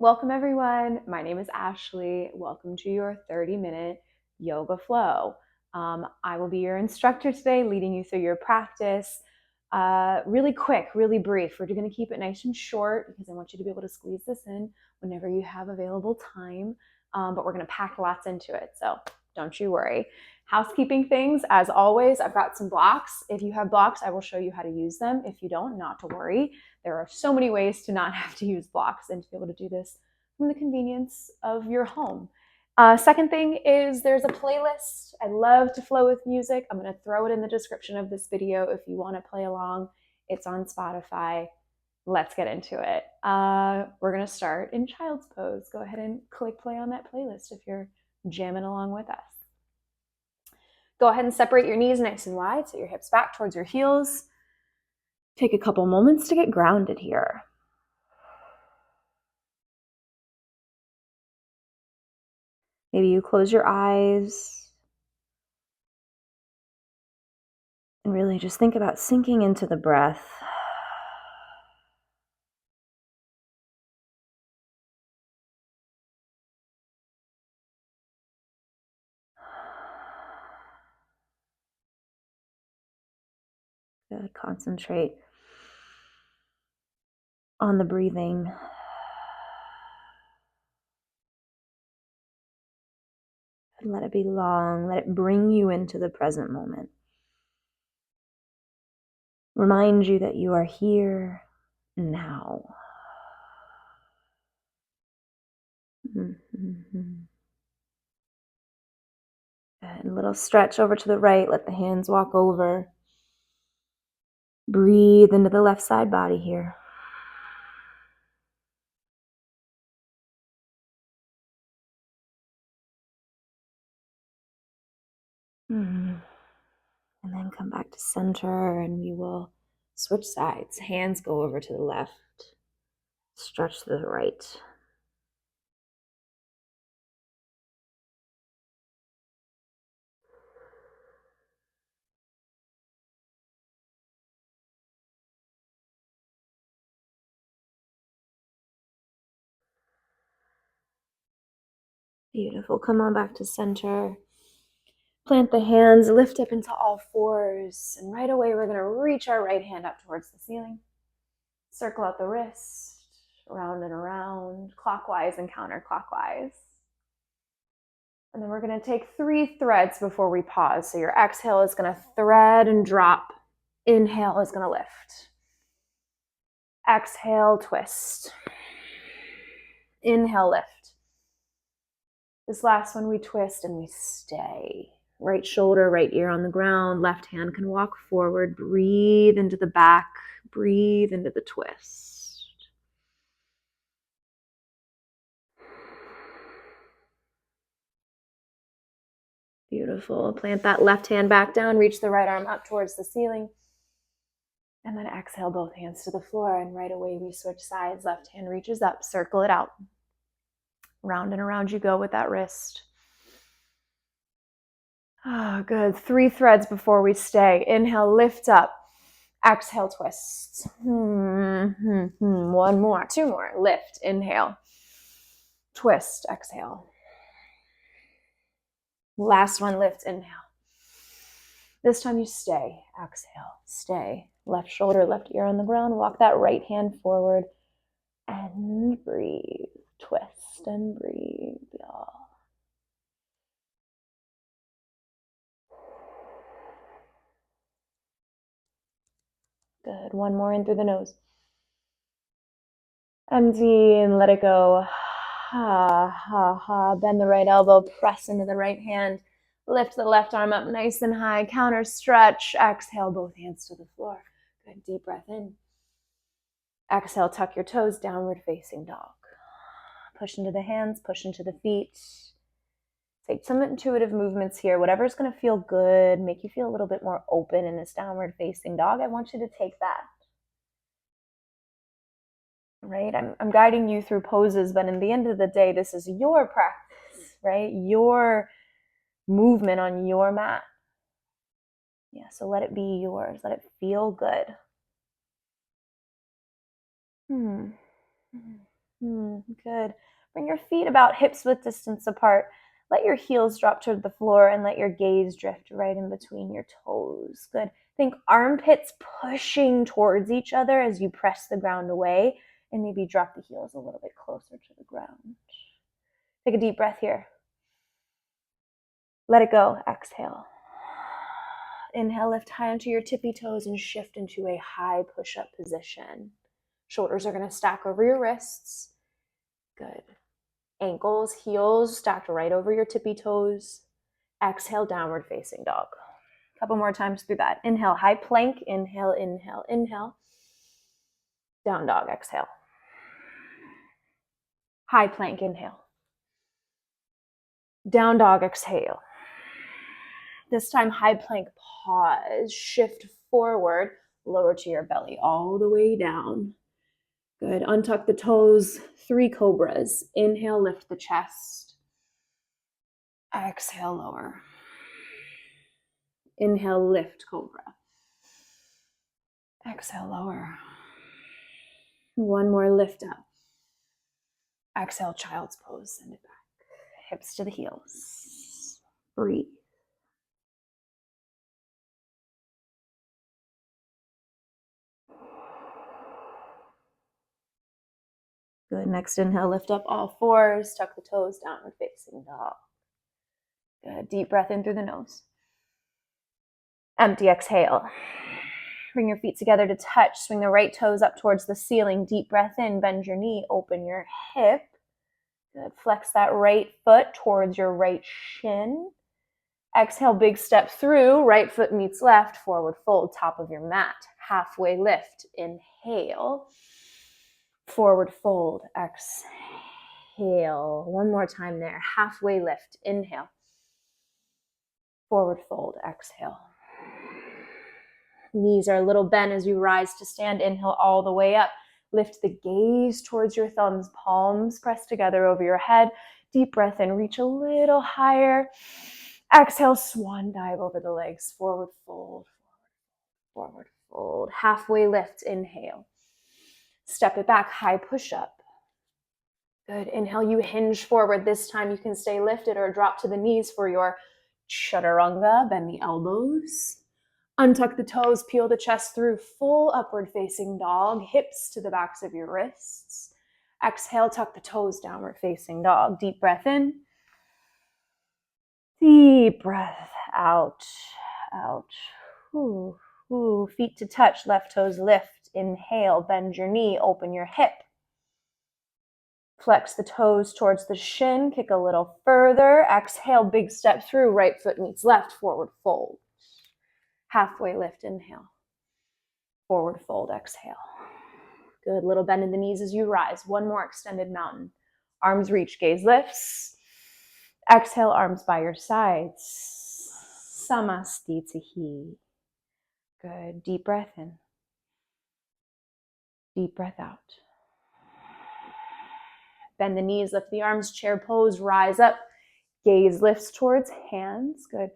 Welcome everyone. My name is Ashley. Welcome to your 30-minute yoga flow. I will be your instructor today, leading you through your practice. Really quick, really brief. We're going to keep it nice and short because I want you to be able to squeeze this in whenever you have available time. But we're going to pack lots into it, so don't you worry. Housekeeping things, as always, I've got some blocks. If you have blocks, I will show you how to use them. If you don't, not to worry. There are so many ways to not have to use blocks and to be able to do this from the convenience of your home. Second thing is there's a playlist. I love to flow with music. I'm going to throw it in the description of this video if you want to play along. It's on Spotify. Let's get into it. We're going to start in child's pose. Go ahead and click play on that playlist if you're jamming along with us. Go ahead and separate your knees nice and wide so your hips back towards your heels. Take a couple moments to get grounded here. Maybe you close your eyes and really just think about sinking into the breath. Good. Concentrate on the breathing. And let it be long. Let it bring you into the present moment. Remind you that you are here now. Mm-hmm. Good. A little stretch over to the right. Let the hands walk over. Breathe into the left side body here. And then come back to center and we will switch sides. Hands go over to the left. Stretch to the right. Beautiful. Come on back to center. Plant the hands, lift up into all fours, and right away we're going to reach our right hand up towards the ceiling. Circle out the wrist, round and around, clockwise and counterclockwise. And then we're going to take 3 threads before we pause. So your exhale is going to thread and drop. Inhale is going to lift. Exhale, twist. Inhale, lift. This last one we twist and we stay. Right shoulder, right ear on the ground. Left hand can walk forward. Breathe into the back. Breathe into the twist. Beautiful. Plant that left hand back down. Reach the right arm up towards the ceiling. And then exhale both hands to the floor. And right away we switch sides. Left hand reaches up. Circle it out. Round and around you go with that wrist. Oh, good. 3 threads before we stay. Inhale, lift up. Exhale, twist. One more, 2 more. Lift, inhale. Twist, exhale. Last one, lift, inhale. This time you stay. Exhale, stay. Left shoulder, left ear on the ground. Walk that right hand forward and breathe. Twist and breathe, y'all. Good. One more in through the nose. Empty and let it go. Ha, ha, ha. Bend the right elbow, press into the right hand. Lift the left arm up nice and high. Counter stretch. Exhale, both hands to the floor. Good. Deep breath in. Exhale, tuck your toes, downward facing dog. Push into the hands, push into the feet. Take some intuitive movements here. Whatever's going to feel good, make you feel a little bit more open in this downward facing dog. I want you to take that. Right? I'm guiding you through poses, but in the end of the day, this is your practice, right? Your movement on your mat. Yeah, so let it be yours. Let it feel good. Good. Bring your feet about hips width distance apart. Let your heels drop to the floor and let your gaze drift right in between your toes. Good. Think armpits pushing towards each other as you press the ground away, and maybe drop the heels a little bit closer to the ground. Take a deep breath here. Let it go. Exhale. Inhale, lift high onto your tippy toes and shift into a high push-up position. Shoulders are going to stack over your wrists. Good. Ankles, heels stacked right over your tippy toes. Exhale, downward facing dog. A couple more times through that. Inhale, high plank. Inhale, inhale, inhale. Down dog, exhale. High plank, inhale. Down dog, exhale. This time, high plank, pause, shift forward, lower to your belly, all the way down. Good. Untuck the toes, 3 cobras. Inhale, lift the chest. Exhale, lower. Inhale, lift cobra. Exhale, lower. One more, lift up. Exhale, child's pose, send it back. Hips to the heels. Breathe. Good. Next inhale, lift up all fours, tuck the toes, downward facing dog. Good. Deep breath in through the nose. Empty exhale. Bring your feet together to touch. Swing the right toes up towards the ceiling. Deep breath in, bend your knee, open your hip. Good. Flex that right foot towards your right shin. Exhale, big step through. Right foot meets left, forward fold, top of your mat. Halfway lift. Inhale. Forward fold. Exhale. One more time there. Halfway lift. Inhale. Forward fold. Exhale. Knees are a little bent as you rise to stand. Inhale all the way up. Lift the gaze towards your thumbs. Palms pressed together over your head. Deep breath in. Reach a little higher. Exhale, swan dive over the legs. Forward fold. Forward fold. Halfway lift. Inhale. Step it back. High push up. Good. Inhale, you hinge forward. This time you can stay lifted or drop to the knees for your chaturanga. Bend the elbows. Untuck the toes, peel the chest through, full upward facing dog, hips to the backs of your wrists. Exhale, tuck the toes, downward facing dog. Deep breath in. Deep breath out. Out. Ooh, ooh. Feet to touch, left toes lift. Inhale, bend your knee, open your hip. Flex the toes towards the shin, kick a little further. Exhale, big step through, right foot meets left, forward fold. Halfway lift, inhale. Forward fold, exhale. Good, little bend in the knees as you rise. One more extended mountain. Arms reach, gaze lifts. Exhale, arms by your sides. Samastitihi. Good, deep breath in. Deep breath out. Bend the knees, lift the arms, chair pose, rise up. Gaze lifts towards hands. Good.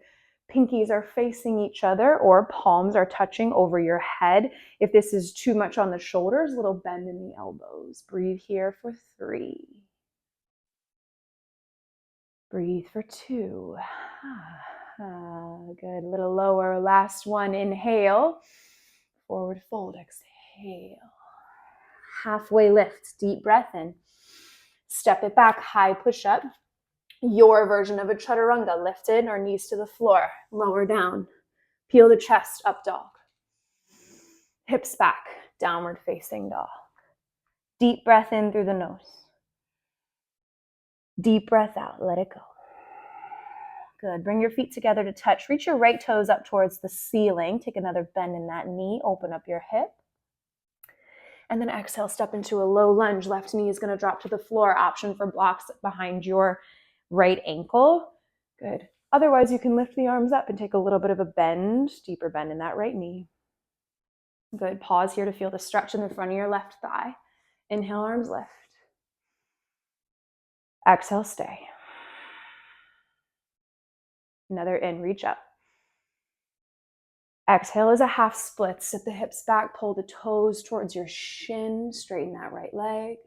Pinkies are facing each other or palms are touching over your head. If this is too much on the shoulders, little bend in the elbows. Breathe here for 3. Breathe for 2. Good. Little lower. Last one. Inhale. Forward fold. Exhale. Halfway lift. Deep breath in. Step it back. High push up. Your version of a chaturanga, lifted or knees to the floor, lower down. Peel the chest, up dog. Hips back, downward facing dog. Deep breath in through the nose. Deep breath out, let it go. Good, bring your feet together to touch. Reach your right toes up towards the ceiling. Take another bend in that knee, open up your hip. And then exhale, step into a low lunge. Left knee is gonna drop to the floor. Option for blocks behind your right ankle. Good. Otherwise, you can lift the arms up and take a little bit of a bend, deeper bend in that right knee. Good. Pause here to feel the stretch in the front of your left thigh. Inhale, arms lift. Exhale, stay. Another in, reach up. Exhale is a half split. Sit the hips back, pull the toes towards your shin, straighten that right leg.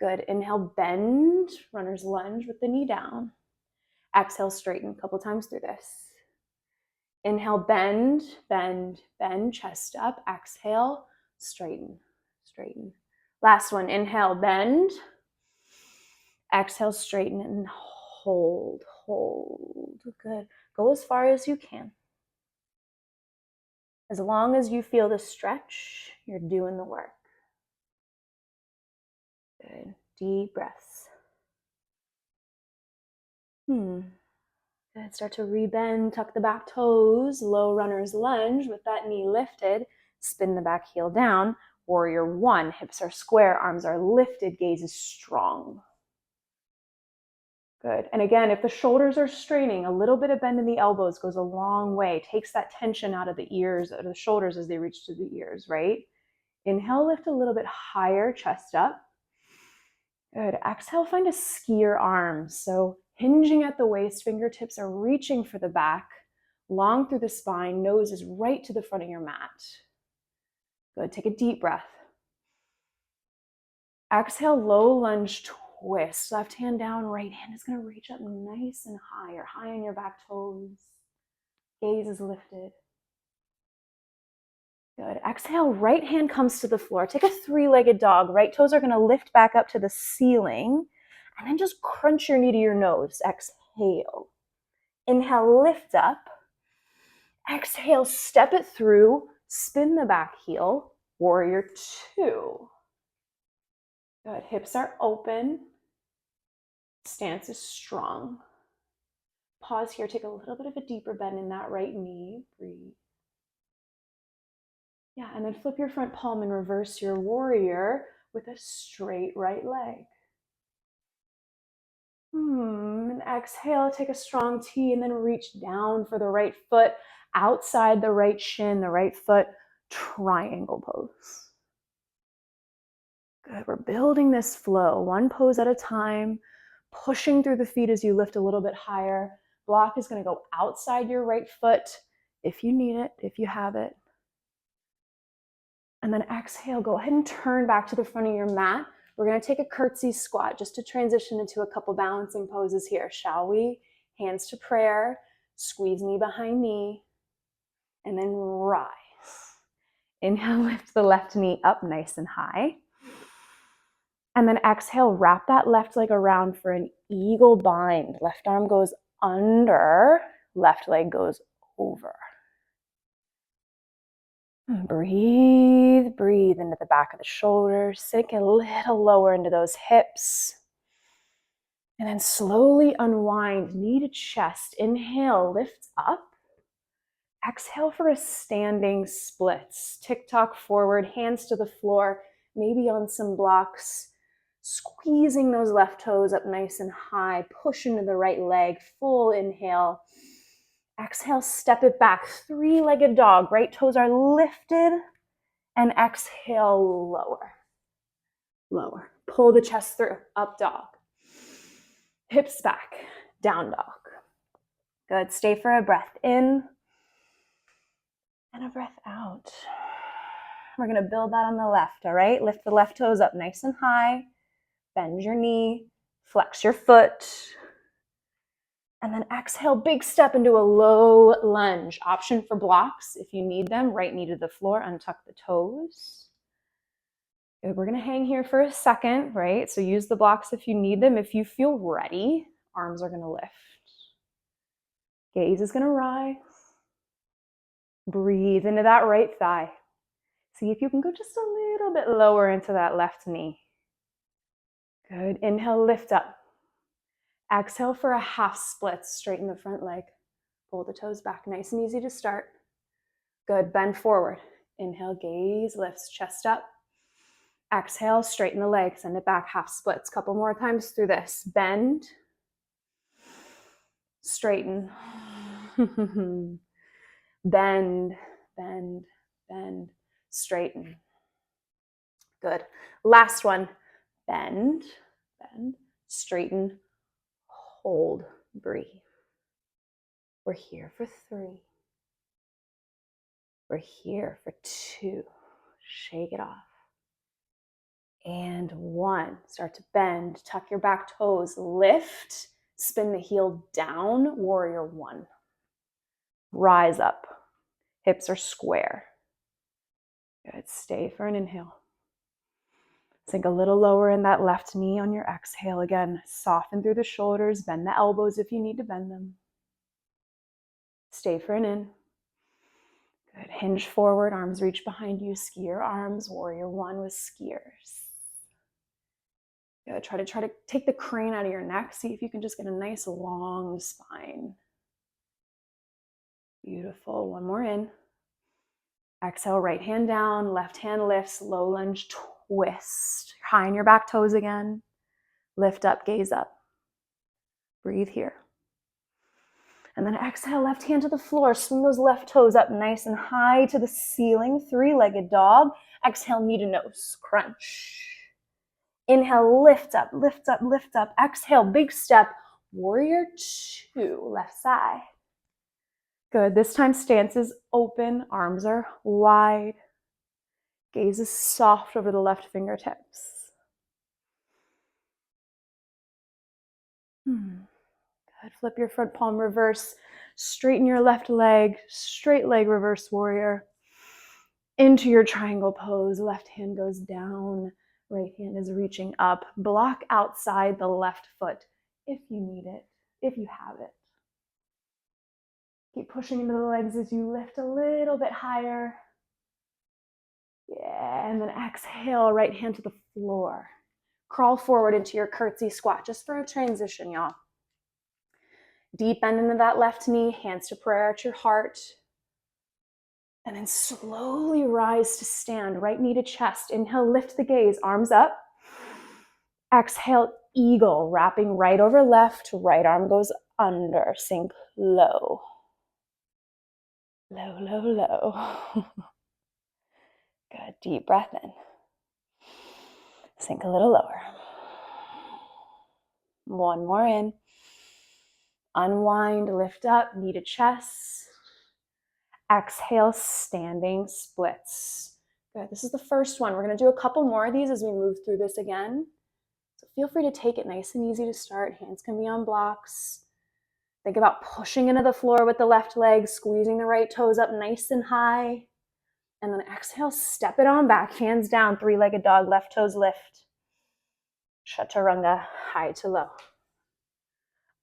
Good. Inhale, bend, runner's lunge with the knee down. Exhale, straighten a couple times through this. Inhale, bend, bend, bend, chest up. Exhale, straighten, straighten. Last one, inhale, bend. Exhale, straighten and hold, hold. Good. Go as far as you can. As long as you feel the stretch, you're doing the work. Good. Deep breaths. Good. Start to rebend, tuck the back toes, low runner's lunge with that knee lifted. Spin the back heel down. Warrior one, hips are square, arms are lifted, gaze is strong. Good. And again, if the shoulders are straining, a little bit of bend in the elbows goes a long way. Takes that tension out of the ears, or the shoulders as they reach to the ears, right? Inhale, lift a little bit higher, chest up. Good. Exhale, find a skier arms. So hinging at the waist, fingertips are reaching for the back, long through the spine, nose is right to the front of your mat. Good. Take a deep breath. Exhale, low lunge twist. Left hand down, right hand is going to reach up nice and high, or high on your back toes. Gaze is lifted. Good. Exhale, right hand comes to the floor. Take a three-legged dog. Right toes are going to lift back up to the ceiling. And then just crunch your knee to your nose. Exhale. Inhale, lift up. Exhale, step it through. Spin the back heel. Warrior two. Good. Hips are open. Stance is strong. Pause here. Take a little bit of a deeper bend in that right knee. Breathe. Yeah, and then flip your front palm and reverse your warrior with a straight right leg. And exhale, take a strong T and then reach down for the right foot, outside the right shin, the right foot, triangle pose. Good, we're building this flow, one pose at a time, pushing through the feet as you lift a little bit higher. Block is gonna go outside your right foot if you need it, if you have it. And then exhale, go ahead and turn back to the front of your mat. We're gonna take a curtsy squat just to transition into a couple balancing poses here, shall we? Hands to prayer, squeeze knee behind knee, and then rise. Inhale, lift the left knee up nice and high. And then exhale, wrap that left leg around for an eagle bind. Left arm goes under, left leg goes over. Breathe, breathe into the back of the shoulders, sink a little lower into those hips. And then slowly unwind, knee to chest. Inhale, lift up. Exhale for a standing splits. Tick-tock forward, hands to the floor, maybe on some blocks. Squeezing those left toes up nice and high. Push into the right leg, full inhale. Exhale, step it back, three-legged dog. Right toes are lifted. And exhale, lower, lower. Pull the chest through, up dog. Hips back, down dog. Good, stay for a breath in and a breath out. We're gonna build that on the left, all right? Lift the left toes up nice and high, bend your knee, flex your foot, and then exhale, big step into a low lunge. Option for blocks if you need them, right knee to the floor, untuck the toes. Good. We're gonna hang here for a second, right? So use the blocks if you need them. If you feel ready, arms are gonna lift. Gaze is gonna rise. Breathe into that right thigh. See if you can go just a little bit lower into that left knee. Good. Inhale, lift up. Exhale for a half split. Straighten the front leg. Pull the toes back. Nice and easy to start. Good. Bend forward. Inhale, gaze lifts, chest up. Exhale, straighten the leg. Send it back, half splits. Couple more times through this. Bend. Straighten. Bend, bend, bend. Straighten. Good. Last one. Bend, bend, straighten, hold, breathe. We're here for 3. We're here for 2. Shake it off. And 1. Start to bend, tuck your back toes, lift, spin the heel down, warrior 1. Rise up, hips are square. Good, stay for an inhale. Sink a little lower in that left knee on your exhale. Again, soften through the shoulders, bend the elbows if you need to bend them. Stay for an in. Good, hinge forward, arms reach behind you, ski your arms, warrior 1 with skiers. Good, try to take the crane out of your neck. See if you can just get a nice long spine. Beautiful, 1 more in. Exhale, right hand down, left hand lifts, low lunge twist. High in your back toes again. Lift up, gaze up. Breathe here. And then exhale, left hand to the floor. Swing those left toes up nice and high to the ceiling. 3-legged dog. Exhale, knee to nose, crunch. Inhale, lift up, lift up, lift up. Exhale, big step, warrior 2, left side. Good, this time stance is open, arms are wide. Gaze is soft over the left fingertips. Good, flip your front palm reverse. Straighten your left leg, straight leg reverse warrior. Into your triangle pose, left hand goes down, right hand is reaching up. Block outside the left foot if you need it, if you have it. Keep pushing into the legs as you lift a little bit higher. Yeah, and then exhale, right hand to the floor. Crawl forward into your curtsy squat, just for a transition, y'all. Deep bend into that left knee, hands to prayer at your heart. And then slowly rise to stand, right knee to chest. Inhale, lift the gaze, arms up. Exhale, eagle, wrapping right over left, right arm goes under, sink low. Low, low, low. Good, deep breath in. Sink a little lower. 1 more in. Unwind, lift up, knee to chest. Exhale, standing splits. Good, this is the first one. We're gonna do a couple more of these as we move through this again. So feel free to take it nice and easy to start. Hands can be on blocks. Think about pushing into the floor with the left leg, squeezing the right toes up nice and high. And then exhale, step it on back, hands down, 3-legged dog, left toes lift. Chaturanga, high to low.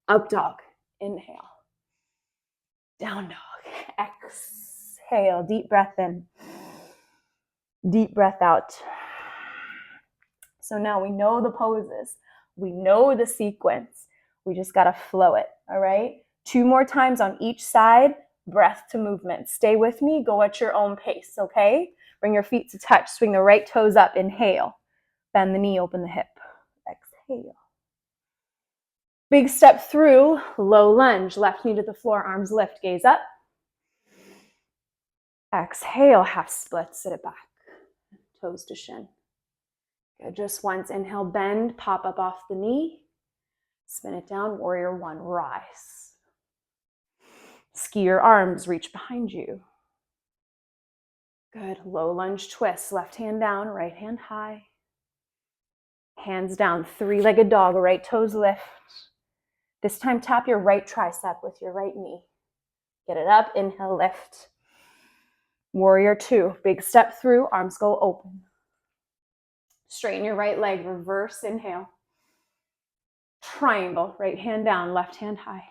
Up dog, inhale. Down dog, exhale, deep breath in. Deep breath out. So now we know the poses. We know the sequence. We just gotta flow it, all right? 2 more times on each side, breath to movement. Stay with me, go at your own pace, okay? Bring your feet to touch, swing the right toes up, inhale. Bend the knee, open the hip. Exhale. Big step through, low lunge, left knee to the floor, arms lift, gaze up. Exhale, half split, sit it back. Toes to shin. Good, just once, inhale, bend, pop up off the knee. Spin it down, warrior 1, rise. Ski your arms, reach behind you. Good, low lunge twist, left hand down, right hand high. Hands down, 3-legged dog, right toes lift. This time tap your right tricep with your right knee. Get it up, inhale, lift. Warrior 2, big step through, arms go open. Straighten your right leg, reverse inhale. Triangle, right hand down, left hand high.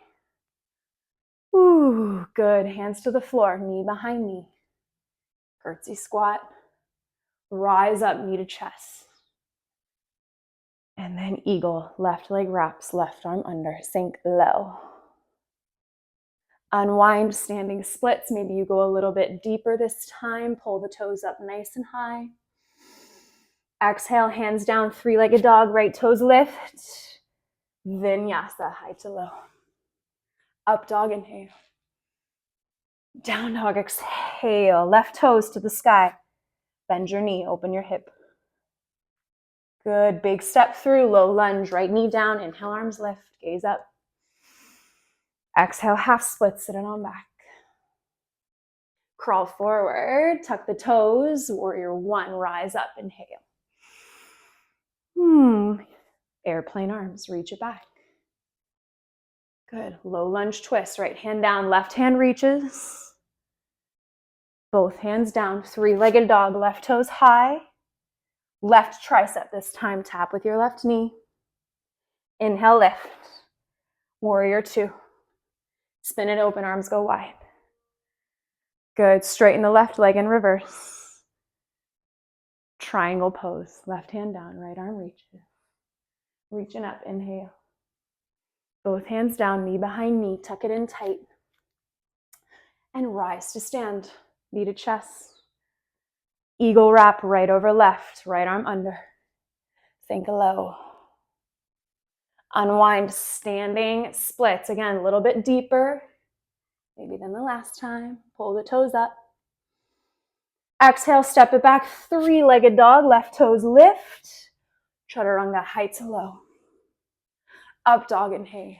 Ooh, good, hands to the floor, knee behind knee. Curtsy squat. Rise up, knee to chest. And then eagle, left leg wraps, left arm under, sink low. Unwind, standing splits. Maybe you go a little bit deeper this time. Pull the toes up nice and high. Exhale, hands down, 3-legged dog, right toes lift. Vinyasa, high to low. Up dog, inhale. Down dog, exhale. Left toes to the sky. Bend your knee, open your hip. Good, big step through, low lunge, right knee down, inhale, arms lift, gaze up. Exhale, half split, sit it on back. Crawl forward, tuck the toes, warrior 1, rise up, inhale. Airplane arms, reach it back. Good. Low lunge twist, right hand down, left hand reaches. Both hands down, three-legged dog, left toes high. Left tricep this time, tap with your left knee. Inhale, lift. Warrior two. Spin it open, arms go wide. Good. Straighten the left leg in reverse. Triangle pose. Left hand down, right arm reaches. Reaching up, inhale. Both hands down, knee behind knee, tuck it in tight. And rise to stand, knee to chest. Eagle wrap, right over left, right arm under. Think low. Unwind, standing splits. Again, a little bit deeper, maybe than the last time. Pull the toes up. Exhale, step it back, three-legged dog, left toes lift. Chaturanga, high to low. Up dog, inhale.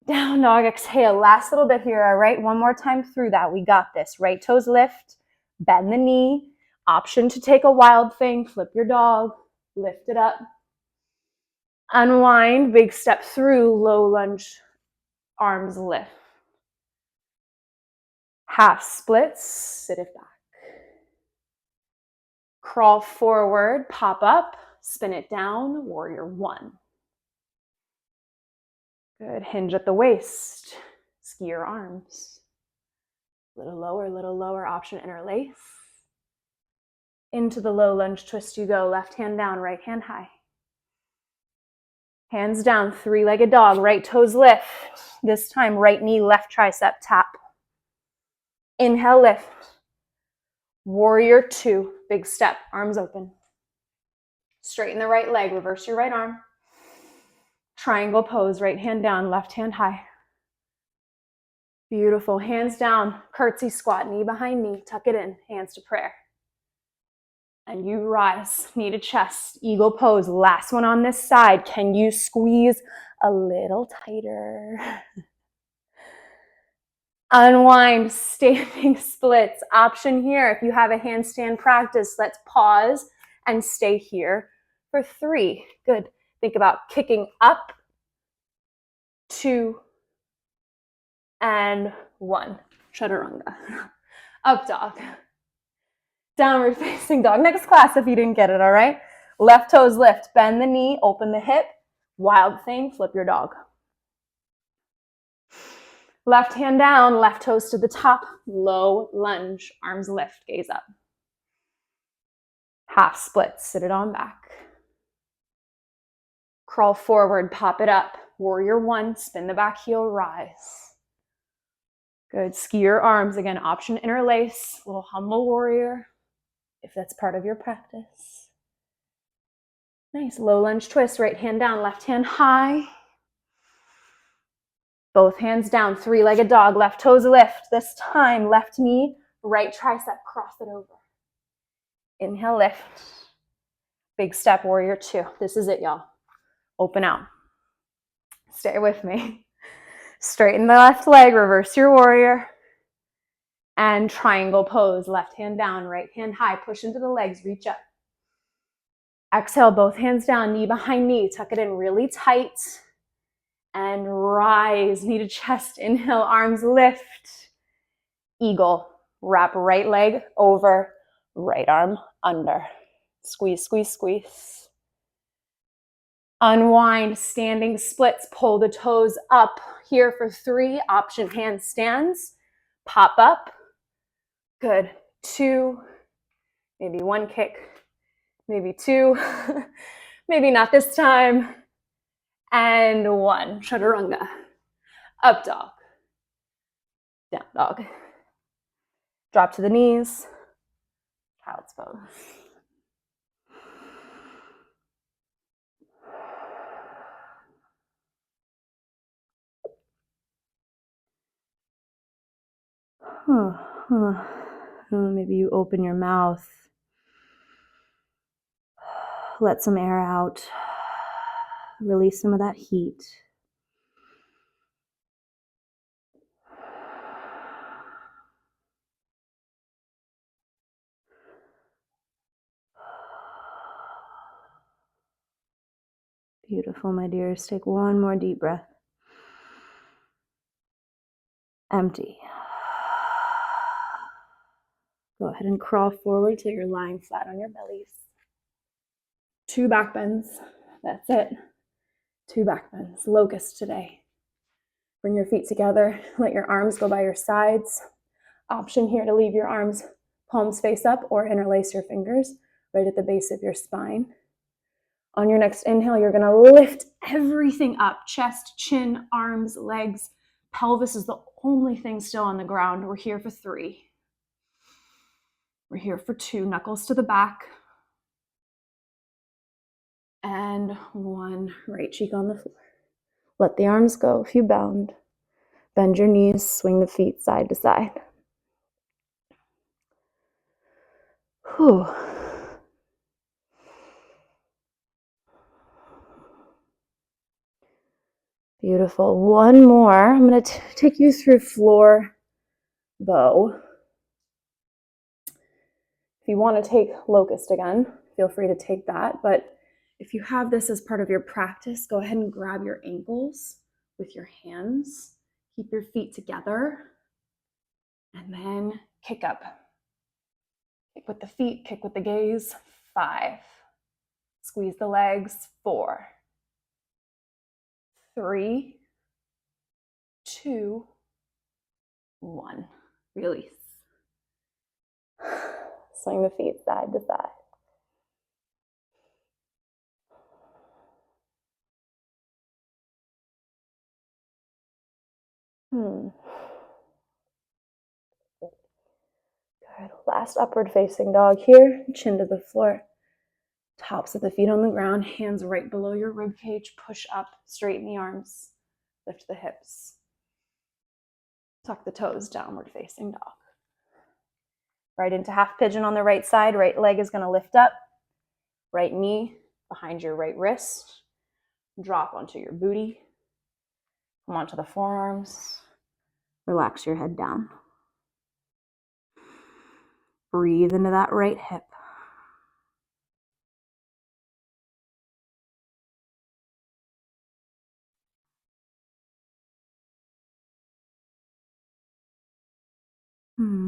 Down dog, exhale. Last little bit here, all right? One more time through that. We got this. Right toes lift, bend the knee. Option to take a wild thing, flip your dog, lift it up. Unwind, big step through, low lunge, arms lift. Half splits, sit it back. Crawl forward, pop up, spin it down, warrior one. Good, hinge at the waist, ski your arms. Little lower, option interlace. Into the low lunge twist you go, left hand down, right hand high. Hands down, three-legged dog, right toes lift. This time, right knee, left tricep, tap. Inhale, lift. Warrior two, big step, arms open. Straighten the right leg, reverse your right arm. Triangle pose, right hand down, left hand high. Beautiful, hands down, curtsy squat, knee behind knee, tuck it in, hands to prayer. And you rise, knee to chest, eagle pose, last one on this side. Can you squeeze a little tighter? Unwind, standing splits. Option here, if you have a handstand practice, let's pause and stay here for three. Good. Think about kicking up, two, and one. Chaturanga. Up dog. Downward facing dog. Next class if you didn't get it, all right? Left toes lift, bend the knee, open the hip. Wild thing, flip your dog. Left hand down, left toes to the top, low lunge, arms lift, gaze up. Half split, sit it on back. Crawl forward, pop it up. Warrior one, spin the back heel, rise. Good, ski your arms. Again, option interlace, little humble warrior, if that's part of your practice. Nice, low lunge twist, right hand down, left hand high. Both hands down, three-legged dog, left toes lift. This time, left knee, right tricep, cross it over. Inhale, lift. Big step, warrior two. This is it, y'all. Open out. Stay with me. Straighten the left leg, reverse your warrior. And triangle pose, left hand down, right hand high. Push into the legs, reach up. Exhale, both hands down, knee behind knee. Tuck it in really tight. And rise, knee to chest, inhale, arms lift. Eagle, wrap right leg over, right arm under. Squeeze, squeeze, squeeze. Unwind, standing splits, pull the toes up. Here for three, option handstands. Pop up. Good, two, maybe one kick, maybe two, maybe not this time. And one, chaturanga. Up dog, down dog. Drop to the knees, child's pose. Maybe you open your mouth, let some air out, release some of that heat. Beautiful, my dears. Take one more deep breath. Empty. Go ahead and crawl forward till you're lying flat on your bellies. 2 back bends. That's it. 2 back bends. Locust today. Bring your feet together. Let your arms go by your sides. Option here to leave your arms palms face up or interlace your fingers right at the base of your spine. On your next inhale, you're going to lift everything up. Chest, chin, arms, legs. Pelvis is the only thing still on the ground. We're here for 3. We're here for 2. Knuckles to the back. And 1. Right cheek on the floor. Let the arms go if you bound. Bend your knees. Swing the feet side to side. Whew. Beautiful. 1 more. I'm going to take you through floor bow. If you want to take locust again, feel free to take that. But if you have this as part of your practice, go ahead and grab your ankles with your hands. Keep your feet together. And then kick up. Kick with the feet, kick with the gaze. 5. Squeeze the legs. 4. 3, 2, 1. Release. Swing the feet side to side. Good. Last upward facing dog here. Chin to the floor. Tops of the feet on the ground. Hands right below your rib cage. Push up. Straighten the arms. Lift the hips. Tuck the toes. Downward facing dog. Right into half pigeon on the right side. Right leg is going to lift up. Right knee behind your right wrist. Drop onto your booty. Come onto the forearms. Relax your head down. Breathe into that right hip. Good.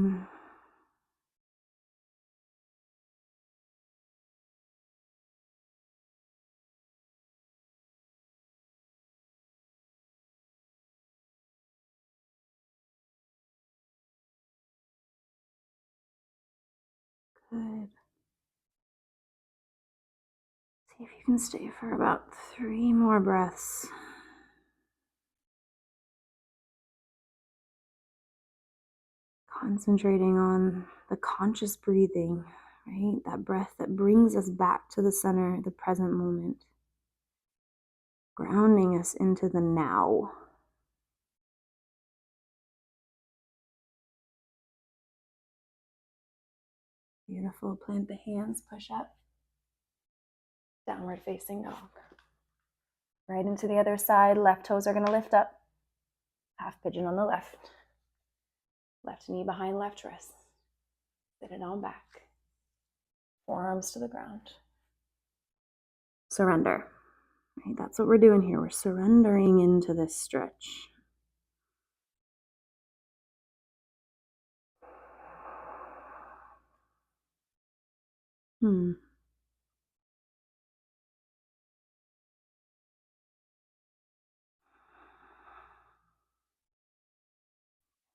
See if you can stay for about 3 more breaths. Concentrating on the conscious breathing, right? That breath that brings us back to the center, the present moment. Grounding us into the now. Beautiful. Plant the hands, push up. Downward facing dog. Right into the other side. Left toes are going to lift up. Half pigeon on the left. Left knee behind left wrist. Sit it on back. Forearms to the ground. Surrender. Right? That's what we're doing here. We're surrendering into this stretch.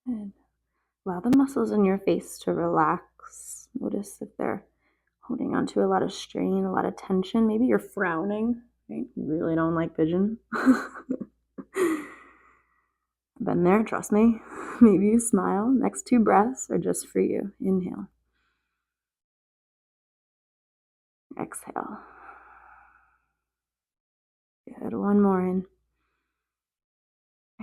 Good. Allow the muscles in your face to relax. Notice if they're holding on to a lot of strain, a lot of tension. Maybe you're frowning. Right? You really don't like pigeon. Been there, trust me. Maybe you smile. Next 2 breaths are just for you. Inhale. Exhale. Good. 1 more in.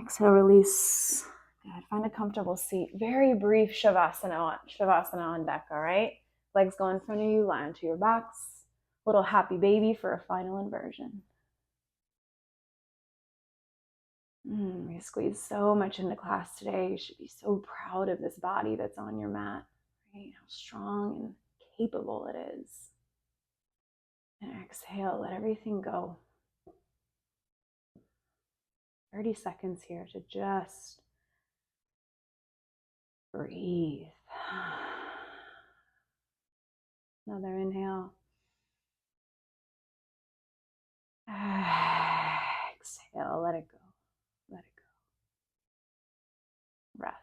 Exhale, release. Good. Find a comfortable seat. Very brief Shavasana on deck, all right? Legs go in front of you, lie onto your backs. Little happy baby for a final inversion. We squeezed so much into class today. You should be so proud of this body that's on your mat, right? How strong and capable it is. And exhale, let everything go. 30 seconds here to just breathe. Another inhale. Exhale, let it go. Let it go. Rest.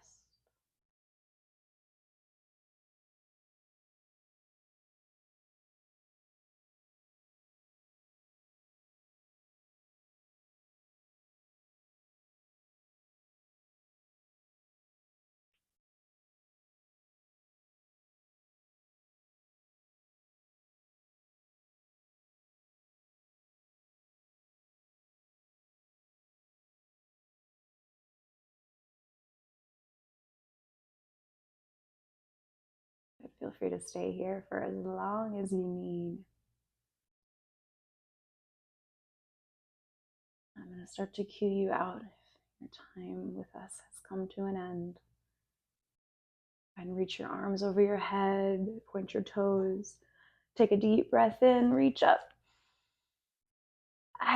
Feel free to stay here for as long as you need. I'm going to start to cue you out if your time with us has come to an end. And reach your arms over your head, point your toes. Take a deep breath in, reach up.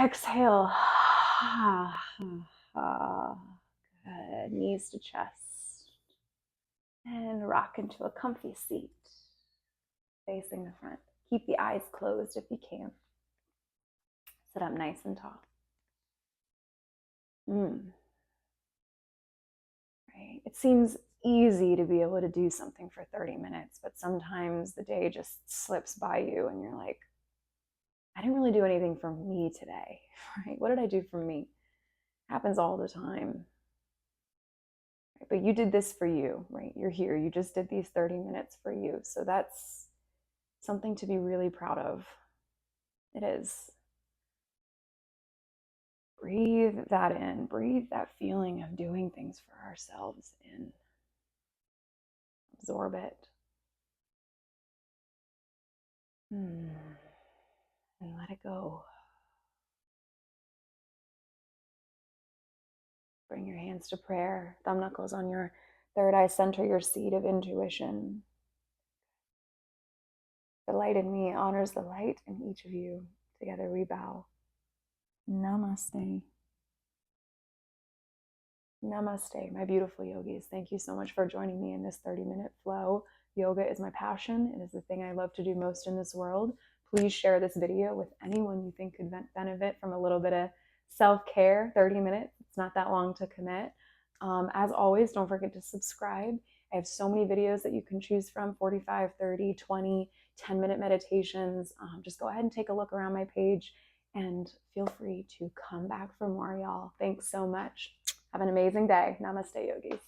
Exhale. Good. Knees to chest. And rock into a comfy seat, facing the front. Keep the eyes closed if you can. Sit up nice and tall. Right. It seems easy to be able to do something for 30 minutes, but sometimes the day just slips by you and you're like, I didn't really do anything for me today, right? What did I do for me? Happens all the time. Right? But you did this for you, right? You're here. You just did these 30 minutes for you. So that's something to be really proud of. It is. Breathe that in. Breathe that feeling of doing things for ourselves in. Absorb it. And let it go. Bring your hands to prayer. Thumb knuckles on your third eye. Center your seat of intuition. The light in me honors the light in each of you. Together we bow. Namaste. Namaste, my beautiful yogis. Thank you so much for joining me in this 30-minute flow. Yoga is my passion. It is the thing I love to do most in this world. Please share this video with anyone you think could benefit from a little bit of self-care. 30 minutes, it's not that long to commit. As always, don't forget to subscribe. I have so many videos that you can choose from, 45, 30, 20, 10-minute meditations. Just go ahead and take a look around my page and feel free to come back for more, y'all. Thanks so much. Have an amazing day. Namaste, yogis.